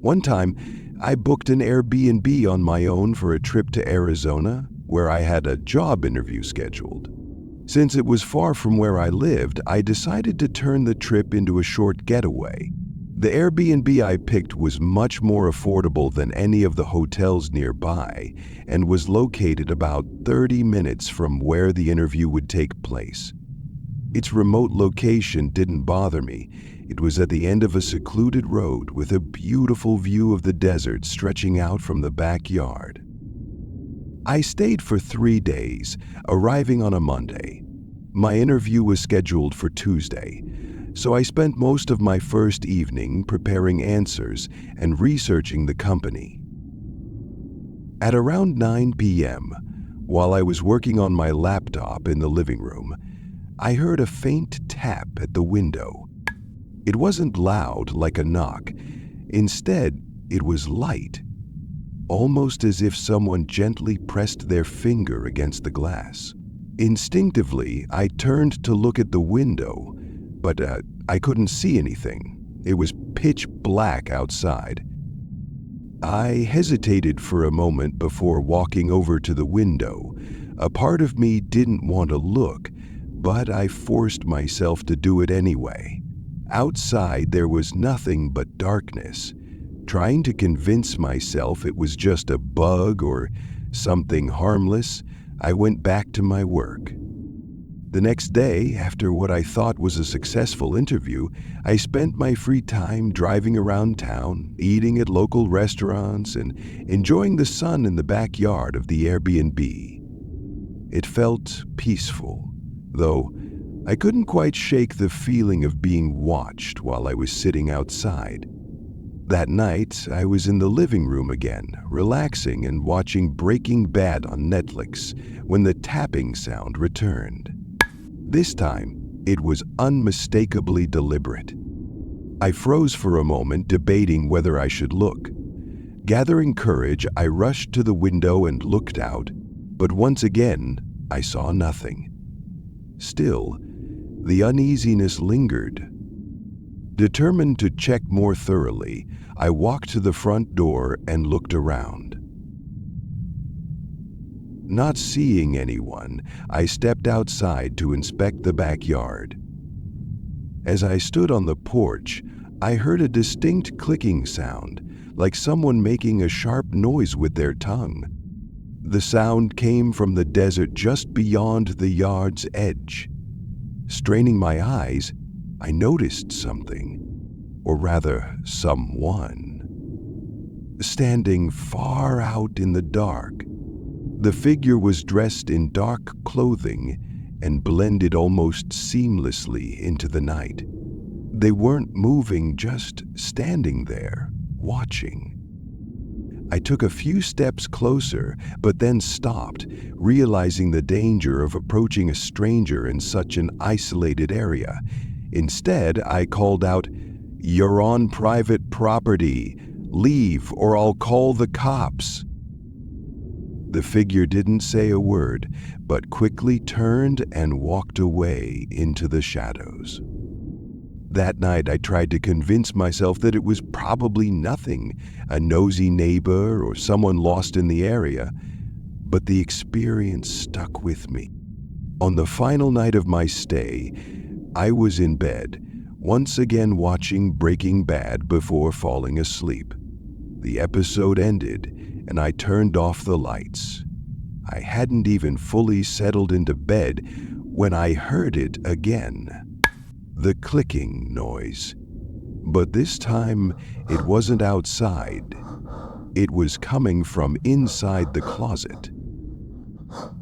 One time, I booked an Airbnb on my own for a trip to Arizona, where I had a job interview scheduled. Since it was far from where I lived, I decided to turn the trip into a short getaway. The Airbnb I picked was much more affordable than any of the hotels nearby and was located about 30 minutes from where the interview would take place. Its remote location didn't bother me. It was at the end of a secluded road with a beautiful view of the desert stretching out from the backyard. I stayed for 3 days, arriving on a Monday. My interview was scheduled for Tuesday, so I spent most of my first evening preparing answers and researching the company. At around 9 p.m., while I was working on my laptop in the living room, I heard a faint tap at the window. It wasn't loud like a knock. Instead, it was light, almost as if someone gently pressed their finger against the glass. Instinctively, I turned to look at the window, but I couldn't see anything. It was pitch black outside. I hesitated for a moment before walking over to the window. A part of me didn't want to look, but I forced myself to do it anyway. Outside, there was nothing but darkness. Trying to convince myself it was just a bug or something harmless, I went back to my work. The next day, after what I thought was a successful interview, I spent my free time driving around town, eating at local restaurants, and enjoying the sun in the backyard of the Airbnb. It felt peaceful, though I couldn't quite shake the feeling of being watched while I was sitting outside. That night, I was in the living room again, relaxing and watching Breaking Bad on Netflix, when the tapping sound returned. This time, it was unmistakably deliberate. I froze for a moment, debating whether I should look. Gathering courage, I rushed to the window and looked out, but once again, I saw nothing. Still, the uneasiness lingered. Determined to check more thoroughly, I walked to the front door and looked around. Not seeing anyone, I stepped outside to inspect the backyard. As I stood on the porch, I heard a distinct clicking sound, like someone making a sharp noise with their tongue. The sound came from the desert just beyond the yard's edge. Straining my eyes, I noticed something, or rather, someone, standing far out in the dark. The figure was dressed in dark clothing and blended almost seamlessly into the night. They weren't moving, just standing there, watching. I took a few steps closer, but then stopped, realizing the danger of approaching a stranger in such an isolated area. Instead, I called out, "You're on private property. Leave, or I'll call the cops." The figure didn't say a word, but quickly turned and walked away into the shadows. That night, I tried to convince myself that it was probably nothing, a nosy neighbor or someone lost in the area, but the experience stuck with me. On the final night of my stay, I was in bed, once again watching Breaking Bad before falling asleep. The episode ended, and I turned off the lights. I hadn't even fully settled into bed when I heard it again. The clicking noise. But this time, it wasn't outside. It was coming from inside the closet.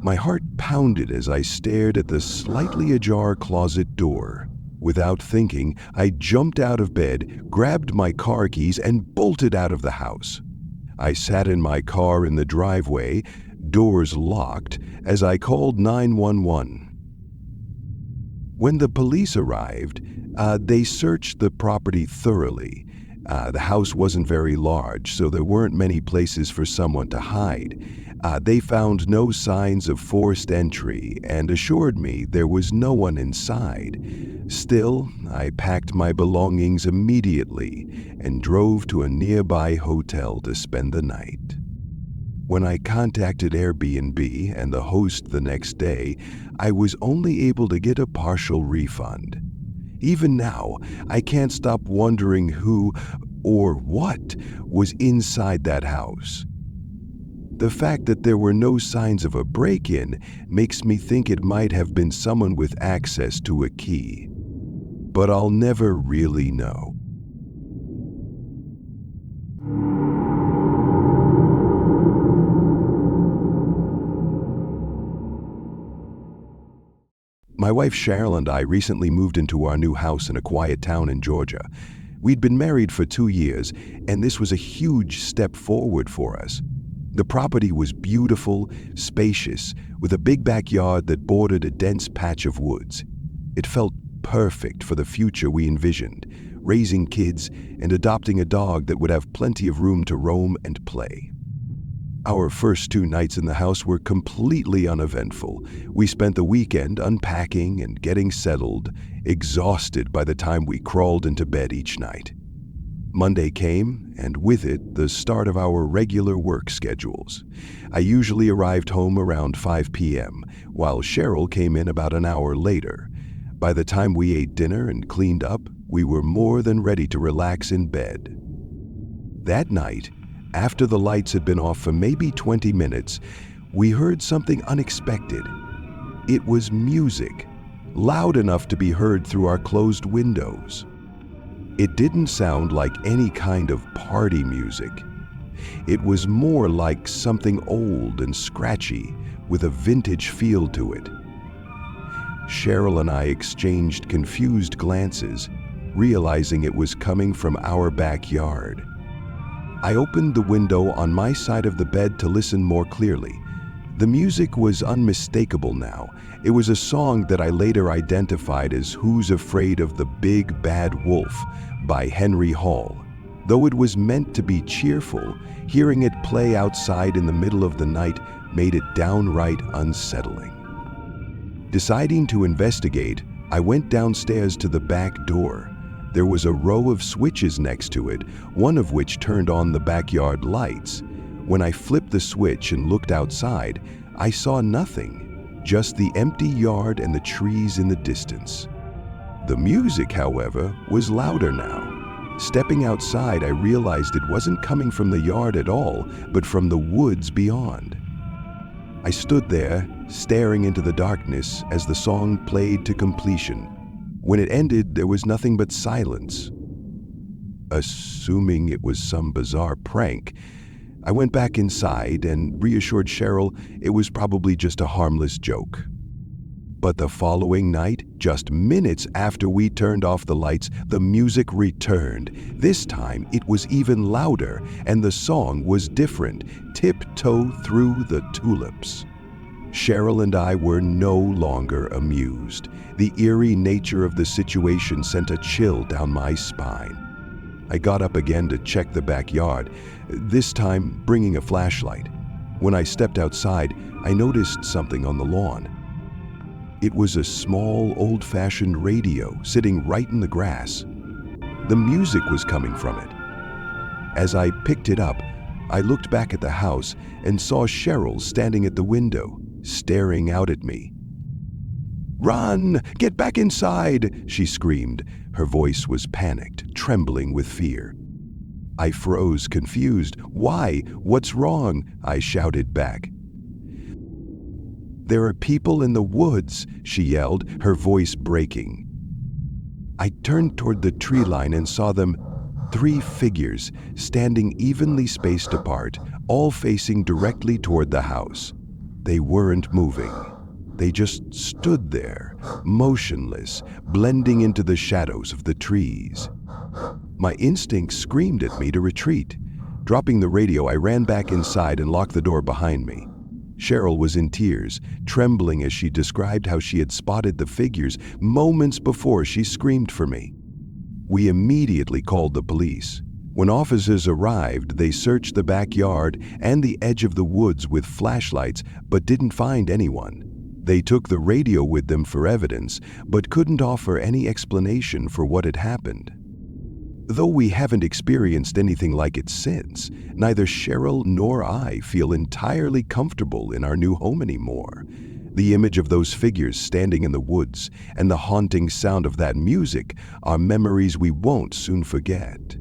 My heart pounded as I stared at the slightly ajar closet door. Without thinking, I jumped out of bed, grabbed my car keys, and bolted out of the house. I sat in my car in the driveway, doors locked, as I called 911. When the police arrived, they searched the property thoroughly. The house wasn't very large, so there weren't many places for someone to hide. They found no signs of forced entry and assured me there was no one inside. Still, I packed my belongings immediately and drove to a nearby hotel to spend the night. When I contacted Airbnb and the host the next day, I was only able to get a partial refund. Even now, I can't stop wondering who or what was inside that house. The fact that there were no signs of a break-in makes me think it might have been someone with access to a key. But I'll never really know. My wife Cheryl and I recently moved into our new house in a quiet town in Georgia. We'd been married for 2 years, and this was a huge step forward for us. The property was beautiful, spacious, with a big backyard that bordered a dense patch of woods. It felt perfect for the future we envisioned, raising kids and adopting a dog that would have plenty of room to roam and play. Our first 2 nights in the house were completely uneventful. We spent the weekend unpacking and getting settled, exhausted by the time we crawled into bed each night. Monday came, and with it, the start of our regular work schedules. I usually arrived home around 5 p.m., while Cheryl came in about an hour later. By the time we ate dinner and cleaned up, we were more than ready to relax in bed. That night, after the lights had been off for maybe 20 minutes, we heard something unexpected. It was music, loud enough to be heard through our closed windows. It didn't sound like any kind of party music. It was more like something old and scratchy with a vintage feel to it. Cheryl and I exchanged confused glances, realizing it was coming from our backyard. I opened the window on my side of the bed to listen more clearly. The music was unmistakable now. It was a song that I later identified as "Who's Afraid of the Big Bad Wolf" by Henry Hall. Though it was meant to be cheerful, hearing it play outside in the middle of the night made it downright unsettling. Deciding to investigate, I went downstairs to the back door. There was a row of switches next to it, one of which turned on the backyard lights. When I flipped the switch and looked outside, I saw nothing, just the empty yard and the trees in the distance. The music, however, was louder now. Stepping outside, I realized it wasn't coming from the yard at all, but from the woods beyond. I stood there, staring into the darkness as the song played to completion. When it ended, there was nothing but silence. Assuming it was some bizarre prank, I went back inside and reassured Cheryl it was probably just a harmless joke. But the following night, just minutes after we turned off the lights, the music returned. This time, it was even louder, and the song was different, "Tiptoe Through the Tulips." Cheryl and I were no longer amused. The eerie nature of the situation sent a chill down my spine. I got up again to check the backyard, this time bringing a flashlight. When I stepped outside, I noticed something on the lawn. It was a small, old-fashioned radio sitting right in the grass. The music was coming from it. As I picked it up, I looked back at the house and saw Cheryl standing at the window, staring out at me. "Run! Get back inside!" she screamed. Her voice was panicked, trembling with fear. I froze, confused. "Why? What's wrong?" I shouted back. "There are people in the woods," she yelled, her voice breaking. I turned toward the tree line and saw them, 3 figures, standing evenly spaced apart, all facing directly toward the house. They weren't moving. They just stood there, motionless, blending into the shadows of the trees. My instinct screamed at me to retreat. Dropping the radio, I ran back inside and locked the door behind me. Cheryl was in tears, trembling as she described how she had spotted the figures moments before she screamed for me. We immediately called the police. When officers arrived, they searched the backyard and the edge of the woods with flashlights but didn't find anyone. They took the radio with them for evidence but couldn't offer any explanation for what had happened. Though we haven't experienced anything like it since, neither Cheryl nor I feel entirely comfortable in our new home anymore. The image of those figures standing in the woods and the haunting sound of that music are memories we won't soon forget.